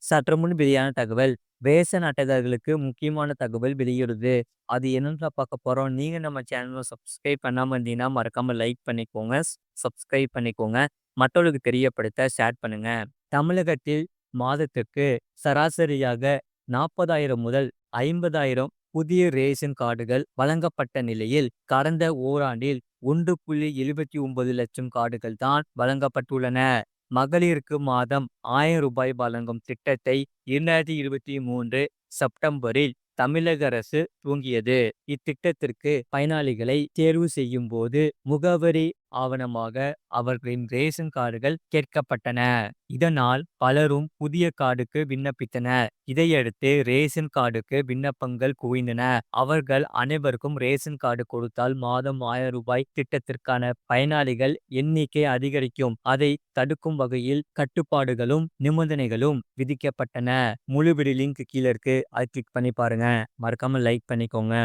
சற்று முன் வெளியான தகவல். ரேஷன் அட்டைதாரர்களுக்கு முக்கியமான தகவல் வெளியிடுது. அது என்னன்னு பார்க்க போறோம். நீங்க நம்ம சேனல சப்ஸ்கிரைப் பண்ணாம இருந்தீங்கன்னா, மறக்காம லைக் பண்ணிக்கோங்க. சப்ஸ்கிரைப் பண்ணிக்கோங்க. மற்றவர்களுக்கு தெரியப்படுத்த ஷேர் பண்ணுங்க. தமிழகத்தில் மாதத்திற்கு சராசரியாக 40,000 முதல் 50,000 புதிய ரேஷன் கார்டுகள் வழங்கப்பட்ட நிலையில், கடந்த ஓராண்டில் 1,79 லட்சம் கார்டுகள் தான் வழங்கப்பட்டுள்ளன. மகளிருக்கு மாதம் ரூ. 1,000 வழங்கும் திட்டத்தை 2023 செப்டம்பரில் தமிழக அரசு துவங்கியது. இத்திட்டத்திற்கு பயனாளிகளை தேர்வு செய்யும் போது முகவரி ஆவணமாக அவர்களின் ரேஷன் கார்டுகள் கேட்கப்பட்டன. இதனால் பலரும் புதிய கார்டுக்கு விண்ணப்பித்தனர். இதையடுத்து ரேஷன் கார்டுக்கு விண்ணப்பங்கள் குவிந்தன. அவர்கள் அனைவருக்கும் ரேஷன் கார்டு கொடுத்தால் மாதம் ரூ. 1,000 திட்டத்திற்கான பயனாளிகள் எண்ணிக்கை அதிகரிக்கும். அதை தடுக்கும் வகையில் கட்டுப்பாடுகளும் நிபந்தனைகளும் விதிக்கப்பட்டன. முழு வீடியோ லிங்க் கீழே இருக்கு. அதை கிளிக் பண்ணி பாருங்க. மறக்காம லைக் பண்ணிக்கோங்க.